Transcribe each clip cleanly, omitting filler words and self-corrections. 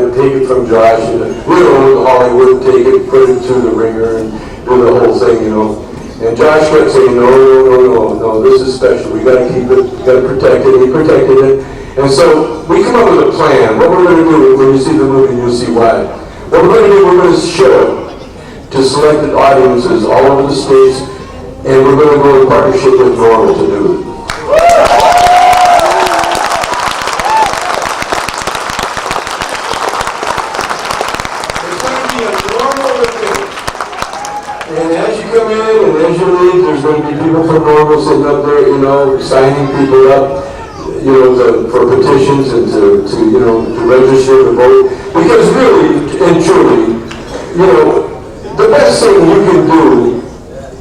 it, take it from Josh, Hollywood, take it, put it to the ringer, and do the whole thing, you know. And Josh kept saying, no, this is special. We got to keep it, got to protect it. He protected it. And so we come up with a plan. What we're going to do, when you see the movie, you'll see why. What we're going to do, we're going to show it to selected audiences all over the states, and we're going to go in partnership with Normal to do it. It's going to be a normal event. And as you come in and as you leave, there's going to be people from Normal sitting up there, you know, signing people up, you know, for petitions and to register to vote. Because really and truly, you know, the best thing you can do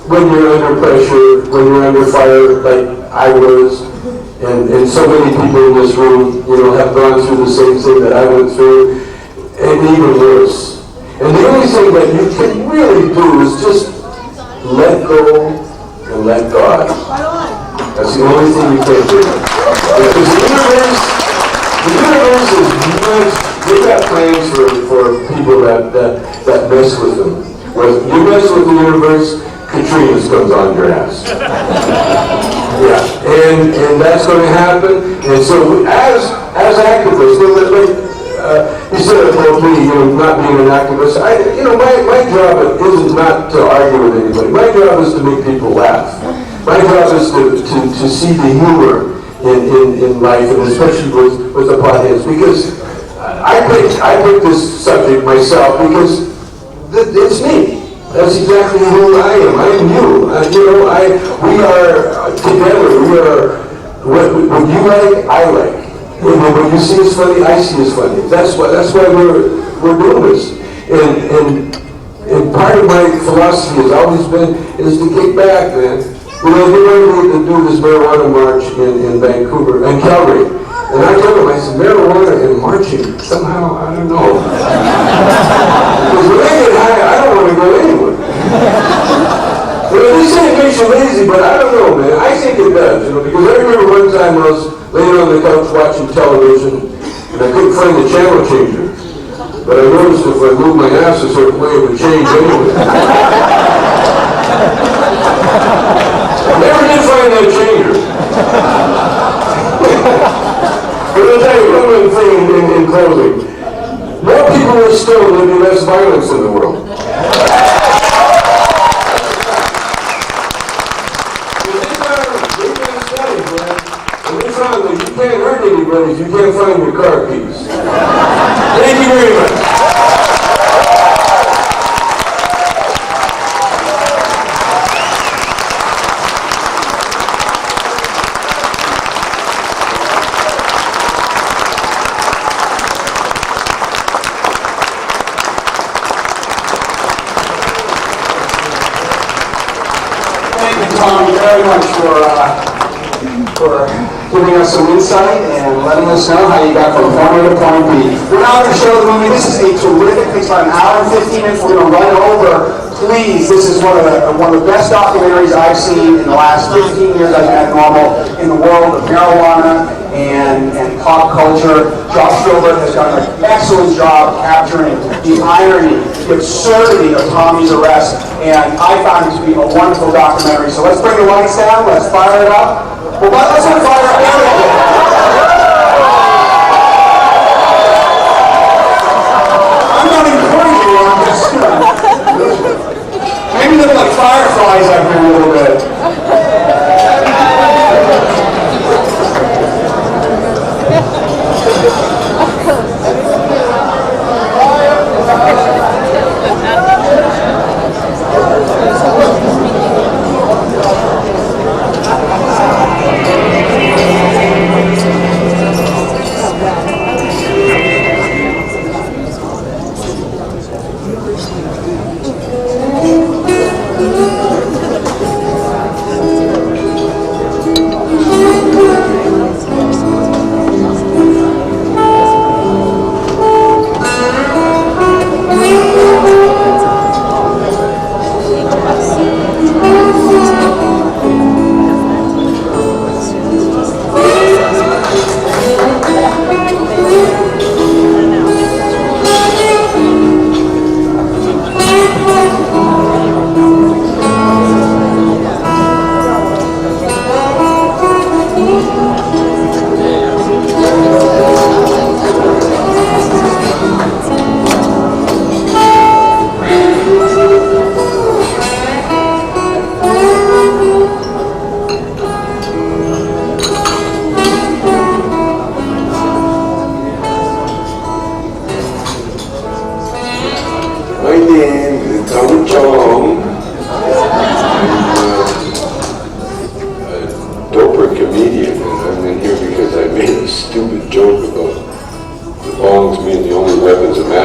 when you're under pressure, when you're under fire, like I was, and so many people in this room, you know, have gone through the same thing that I went through, and even worse. And the only thing that you can really do is just let go and let God. That's the only thing you can do. Because the universe is much, they got plans for people that mess with them. When you mess with the universe, Katrina comes on your ass. Yeah, and that's going to happen. And so as activists, you said about me, you know, not being an activist. My job isn't not to argue with anybody. My job is to make people laugh. My job is to see the humor in life, and especially with the potheads, because I picked this subject myself because it's me. That's exactly who I am. I am you. We are together. We are what you like, I like. When you see us funny, I see us funny. That's why we're doing this. And part of my philosophy has always been is to kick back, man. You know, we wanted to do this marijuana march in Vancouver and Calgary. And I told him, I said, marijuana and marching, somehow, I don't know. Because when I get high, I don't want to go anywhere. They say it makes you lazy, but I don't know, man. I think it does, you know, because I remember one time I was laying on the couch watching television, and I couldn't find the channel changer. But I noticed if I moved my ass a certain way, it would change anyway. I never did find that changer. But I'll tell you one other thing in closing. More people with stoned, there'll be less violence in the world. You can't hurt anybody if you can't find your car keys. Thank you very much. Thank you, Tommy, very much for giving us some insight and letting us know how you got from point A to point B. We're now going to show the movie. This is a terrific, it's about an hour and 15 minutes. We're going to run over. Please, this is one of the best documentaries I've seen in the last 15 years I've been at Normal in the world of marijuana and pop culture. Josh Gilbert has done an excellent job capturing the irony, the absurdity of Tommy's arrest, and I found it to be a wonderful documentary. So let's bring the lights down, let's fire it up. Well, let's not fire up everything. I'm not encouraging you, I'm just, maybe they're like fireflies up here a little bit.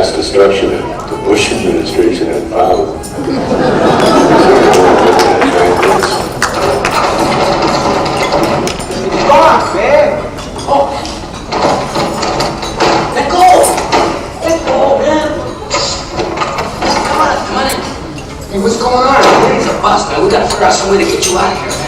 mass destruction that the Bush administration had found. Come on, man. Oh. Let go! Let go, man! Come on in. Hey, what's going on? It's a bust, man. We gotta figure out some way to get you out of here, man.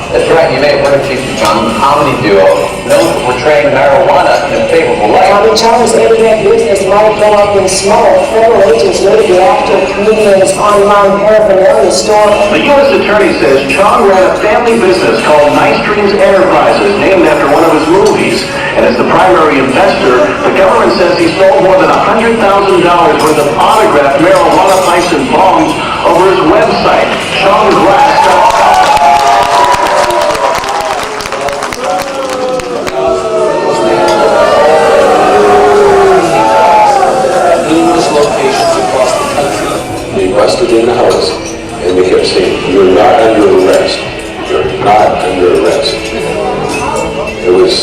That's right, you may have heard of Cheech Chong, comedy duo, known for portraying marijuana in a favorable light. Tommy Chong's internet business might go up in smoke. Federal agents raided the actor comedian's online paraphernalia store. The U.S. Attorney says Chong ran a family business called Nice Dreams Enterprises, named after one of his movies. And as the primary investor, the government says he sold more than $100,000 worth of autographed marijuana pipes and bongs over his website, ChongGlass.com. Numerous locations across the country. They busted in the house and they kept saying, "You're not under arrest. You're not under arrest." It was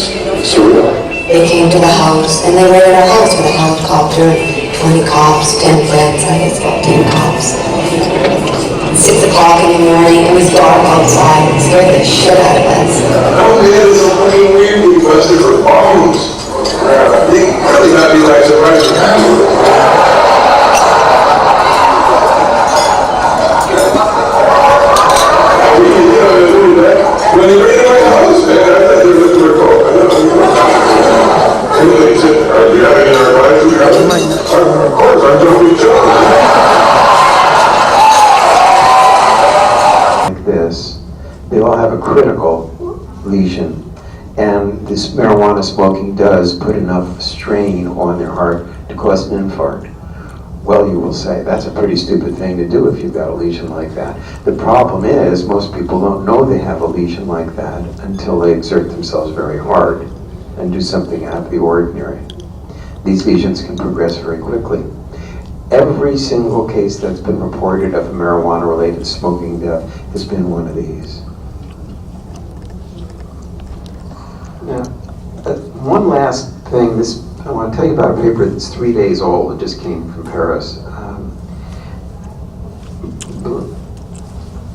surreal. They came to the house and they raided our house with a helicopter, 20 cops, 10 feds, I guess about 10 cops. 6 o'clock in the morning, it was dark outside, it scared the shit out of us. Oh man, it's so fucking weird. We busted for bombs. They really got me like surprised for when they raided my house, man, I thought they were looking for coke. And they said, "Do you have any other advice?" Of course, I'm totally sure. Like this, they all have a critical lesion, and this marijuana smoking does put enough strain on their heart to cause an infarct. Well, you will say, that's a pretty stupid thing to do if you've got a lesion like that. The problem is, most people don't know they have a lesion like that until they exert themselves very hard and do something out of the ordinary. These lesions can progress very quickly. Every single case that's been reported of a marijuana-related smoking death has been one of these. Now, one last thing, I want to tell you about a paper that's 3 days old. It just came from Paris.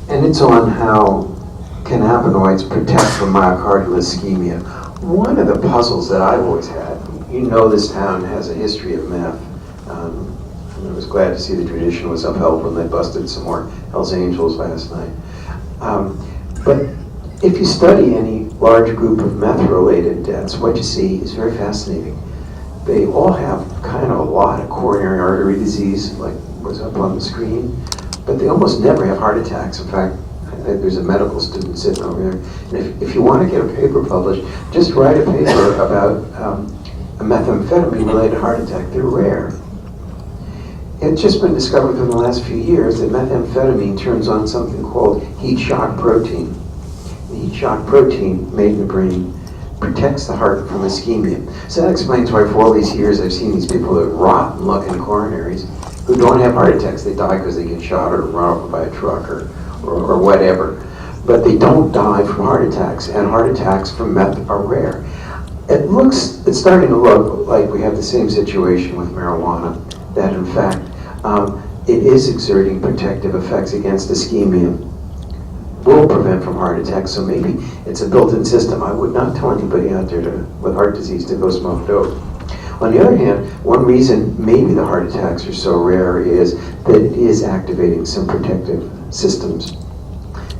And it's on how cannabinoids protect from myocardial ischemia. One of the puzzles that I've always had, you know this town has a history of meth. And I was glad to see the tradition was upheld when they busted some more Hells Angels last night. But if you study any large group of meth-related deaths, what you see is very fascinating. They all have kind of a lot of coronary artery disease, like was up on the screen, but they almost never have heart attacks. In fact, there's a medical student sitting over there, and if you want to get a paper published, just write a paper about a methamphetamine-related heart attack. They're rare. It's just been discovered in the last few years that methamphetamine turns on something called heat shock protein. The heat shock protein made in the brain protects the heart from ischemia. So that explains why for all these years I've seen these people with rotten looking coronaries who don't have heart attacks. They die because they get shot or run over by a truck or whatever. But they don't die from heart attacks, and heart attacks from meth are rare. It's starting to look like we have the same situation with marijuana, that in fact it is exerting protective effects against ischemia, will prevent from heart attacks, so maybe it's a built-in system. I would not tell anybody out there with heart disease to go smoke dope. On the other hand, one reason maybe the heart attacks are so rare is that it is activating some protective systems.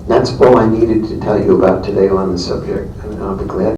That's all I needed to tell you about today on the subject, and I'll be glad